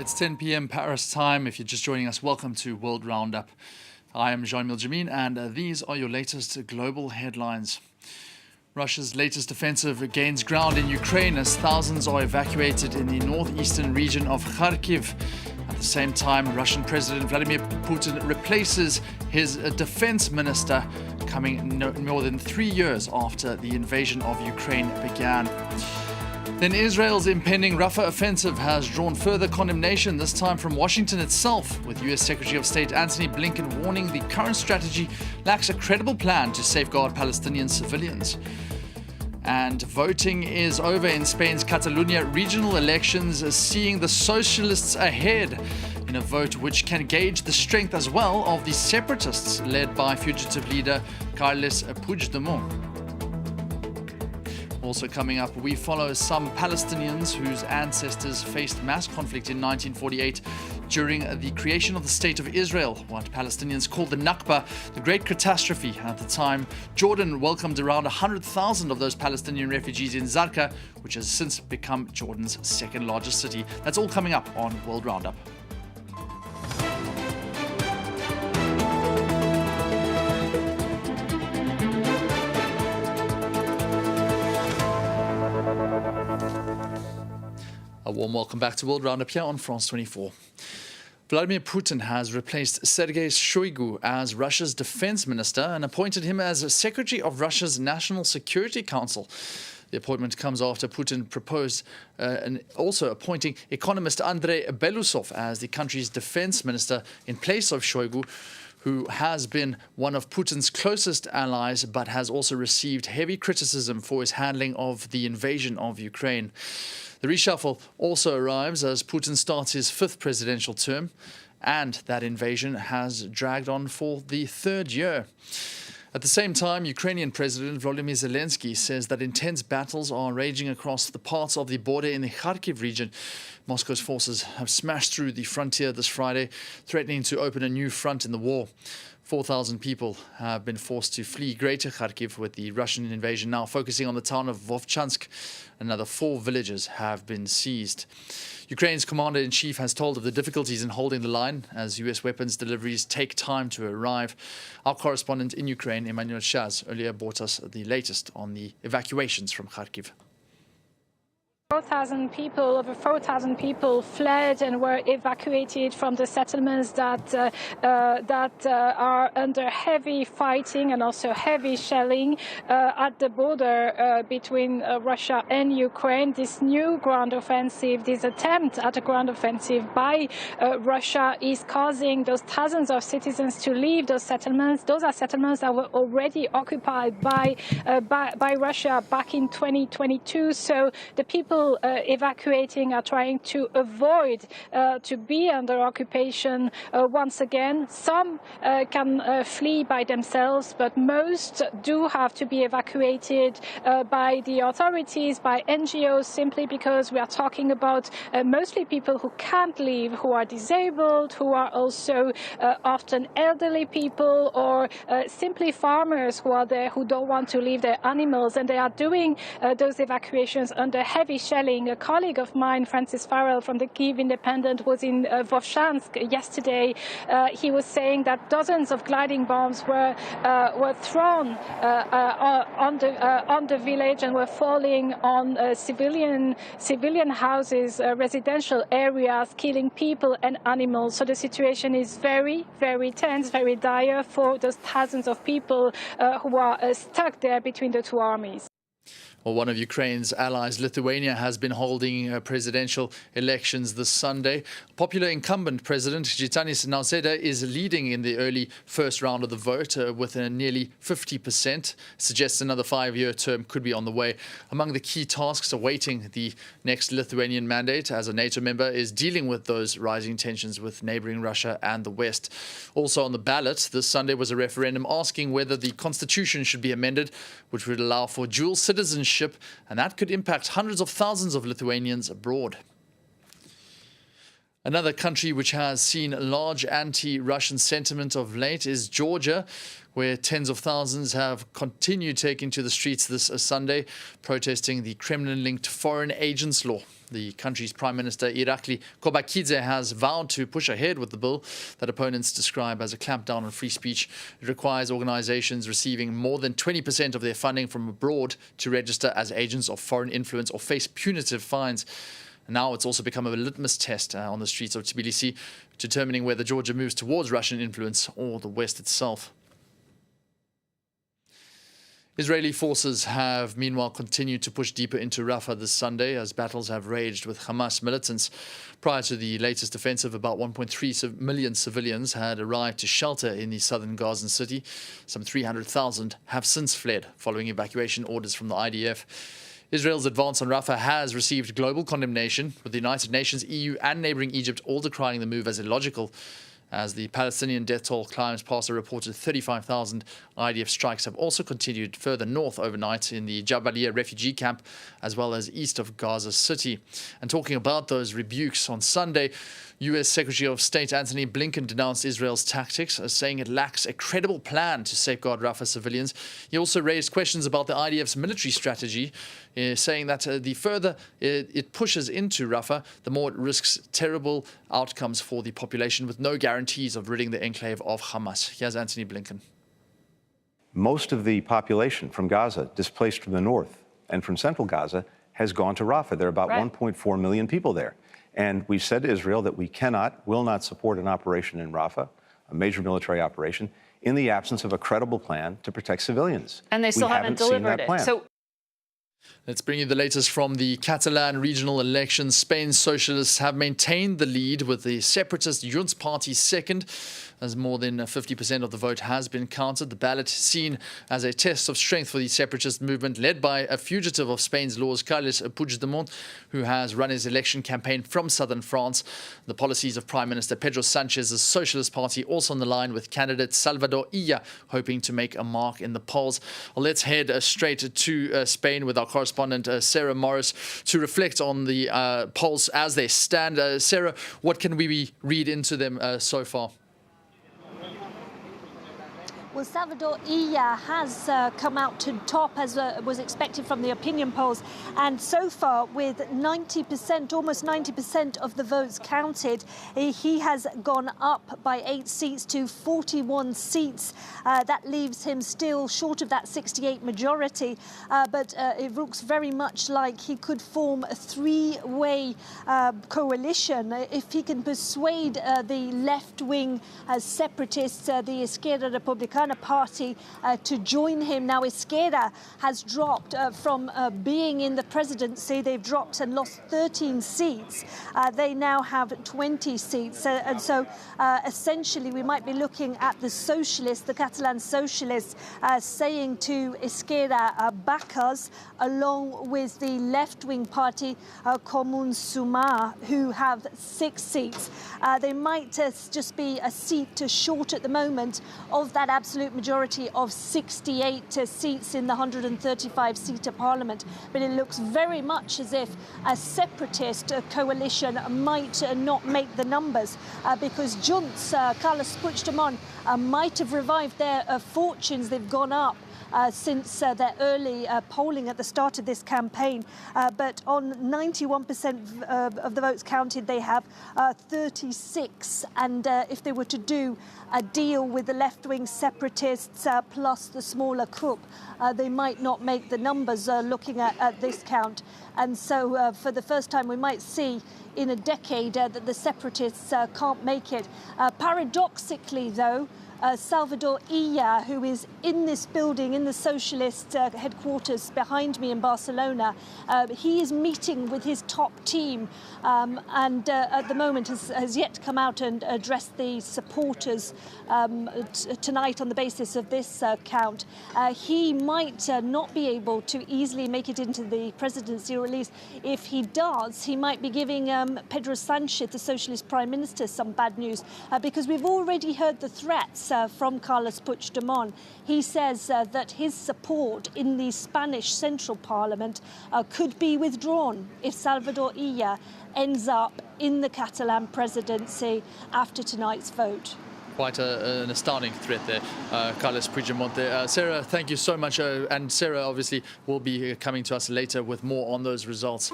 It's 10 p.m. Paris time. If you're just joining us, welcome to World Roundup. I am Jean-Emile Jamin, and these are your latest global headlines. Russia's latest offensive gains ground in Ukraine as thousands are evacuated in the northeastern region of Kharkiv. At the same time, Russian President Vladimir Putin replaces his defense minister, coming more than 3 years after the invasion of Ukraine began. Then Israel's impending Rafah offensive has drawn further condemnation, this time from Washington itself, with U.S. Secretary of State Antony Blinken warning the current strategy lacks a credible plan to safeguard Palestinian civilians. And voting is over in Spain's Catalonia regional elections, seeing the socialists ahead in a vote which can gauge the strength as well of the separatists led by fugitive leader Carles Puigdemont. Also coming up, we follow some Palestinians whose ancestors faced mass conflict in 1948 during the creation of the State of Israel, what Palestinians called the Nakba, the great catastrophe. At the time, Jordan welcomed around 100,000 of those Palestinian refugees in Zarqa, which has since become Jordan's second largest city. That's all coming up on World Roundup. A warm welcome back to World Roundup here on France 24. Vladimir Putin has replaced Sergei Shoigu as Russia's defense minister and appointed him as Secretary of Russia's National Security Council. The appointment comes after Putin proposed and also appointing economist Andrei Belousov as the country's defense minister in place of Shoigu, who has been one of Putin's closest allies but has also received heavy criticism for his handling of the invasion of Ukraine. The reshuffle also arrives as Putin starts his fifth presidential term, and that invasion has dragged on for the third year. At the same time, Ukrainian President Volodymyr Zelensky says that intense battles are raging across the parts of the border in the Kharkiv region. Moscow's forces have smashed through the frontier this Friday, threatening to open a new front in the war. 4,000 people have been forced to flee Greater Kharkiv, with the Russian invasion now focusing on the town of Vovchansk. Another 4 villages have been seized. Ukraine's commander-in-chief has told of the difficulties in holding the line as U.S. weapons deliveries take time to arrive. Our correspondent in Ukraine, Emmanuel Shaz, earlier brought us the latest on the evacuations from Kharkiv. 4,000 people, over 4,000 people fled and were evacuated from the settlements that are under heavy fighting and also heavy shelling at the border between Russia and Ukraine. This new ground offensive, this attempt at a ground offensive by Russia is causing those thousands of citizens to leave those settlements. Those are settlements that were already occupied by Russia back in 2022. So the people evacuating are trying to avoid to be under occupation once again. Some can flee by themselves, but most do have to be evacuated by the authorities, by NGOs, simply because we are talking about mostly people who can't leave, who are disabled, who are also often elderly people, or simply farmers who are there who don't want to leave their animals, and they are doing those evacuations under heavy shelling. A colleague of mine, Francis Farrell from the Kyiv Independent, was in Vovchansk yesterday. He was saying that dozens of gliding bombs were thrown on the village and were falling on civilian houses, residential areas, killing people and animals. So the situation is very, very tense, very dire for those thousands of people who are stuck there between the two armies. Well, one of Ukraine's allies, Lithuania, has been holding presidential elections this Sunday. Popular incumbent President Gitanis Nausėda is leading in the early first round of the vote with a nearly 50%. Suggests another 5-year term could be on the way. Among the key tasks awaiting the next Lithuanian mandate as a NATO member is dealing with those rising tensions with neighboring Russia and the West. Also on the ballot this Sunday was a referendum asking whether the constitution should be amended, which would allow for dual citizenship, and that could impact hundreds of thousands of Lithuanians abroad. Another country which has seen large anti-Russian sentiment of late is Georgia, where tens of thousands have continued taking to the streets this Sunday, protesting the Kremlin-linked foreign agents law. The country's Prime Minister Irakli Kobakidze has vowed to push ahead with the bill that opponents describe as a clampdown on free speech. It requires organizations receiving more than 20% of their funding from abroad to register as agents of foreign influence or face punitive fines. Now it's also become a litmus test on the streets of Tbilisi, determining whether Georgia moves towards Russian influence or the West itself. Israeli forces have meanwhile continued to push deeper into Rafah this Sunday as battles have raged with Hamas militants. Prior to the latest offensive, about 1.3 million civilians had arrived to shelter in the southern Gazan city. Some 300,000 have since fled following evacuation orders from the IDF. Israel's advance on Rafah has received global condemnation, with the United Nations, EU and neighboring Egypt all decrying the move as illogical. As the Palestinian death toll climbs past a reported 35,000, IDF strikes have also continued further north overnight in the Jabalia refugee camp, as well as east of Gaza City. And talking about those rebukes, on Sunday, U.S. Secretary of State Antony Blinken denounced Israel's tactics, saying it lacks a credible plan to safeguard Rafah civilians. He also raised questions about the IDF's military strategy, saying that the further it pushes into Rafah, the more it risks terrible outcomes for the population, with no guarantees of ridding the enclave of Hamas. Here's Antony Blinken. Most of the population from Gaza, displaced from the north and from central Gaza, has gone to Rafah. There are about 1.4 million people there. And we've said to Israel that we will not support an operation in Rafah, a major military operation, in the absence of a credible plan to protect civilians. And they still haven't delivered it. So let's bring you the latest from the Catalan regional elections. Spain's socialists have maintained the lead, with the separatist Junts party second, as more than 50% of the vote has been counted. The ballot seen as a test of strength for the separatist movement, led by a fugitive of Spain's laws, Carles Puigdemont, who has run his election campaign from southern France. The policies of Prime Minister Pedro Sanchez's Socialist Party also on the line, with candidate Salvador Illa hoping to make a mark in the polls. Well, let's head straight to Spain with our correspondent Sarah Morris to reflect on the polls as they stand. Sarah, what can we read into them so far? Well, Salvador Illa has come out to top, as was expected from the opinion polls. And so far, with 90%, almost 90% of the votes counted, he has gone up by 8 seats to 41 seats. That leaves him still short of that 68 majority. But it looks very much like he could form a three-way coalition if he can persuade the left-wing separatists, the Izquierda Republicana party, to join him. Now, Izquierda has dropped from being in the presidency. They've dropped and lost 13 seats. They now have 20 seats. And so essentially we might be looking at the socialists, the Catalan socialists, saying to Izquierda, back us, along with the left-wing party Comun Sumar, who have 6 seats. They might just be a seat short at the moment of that absolute majority of 68 seats in the 135-seater parliament. But it looks very much as if a separatist coalition might not make the numbers, because Junts, Carles Puigdemont, might have revived their fortunes. They've gone up since their early polling at the start of this campaign. But on 91% of the votes counted, they have 36. And if they were to do a deal with the left-wing separatists plus the smaller coup, they might not make the numbers looking at this count. And so for the first time, we might see in a decade that the separatists can't make it. Paradoxically, though, Salvador Illa, who is in this building, in the socialist headquarters behind me in Barcelona, he is meeting with his top team and at the moment has yet to come out and address the supporters tonight on the basis of this count. He might not be able to easily make it into the presidency, or at least if he does, he might be giving Pedro Sanchez, the socialist prime minister, some bad news, because we've already heard the threats from Carles Puigdemont. He says that his support in the Spanish Central Parliament could be withdrawn if Salvador Illa ends up in the Catalan presidency after tonight's vote. Quite an astounding threat there, Carles Puigdemont there. Sarah, thank you so much. And Sarah obviously will be coming to us later with more on those results.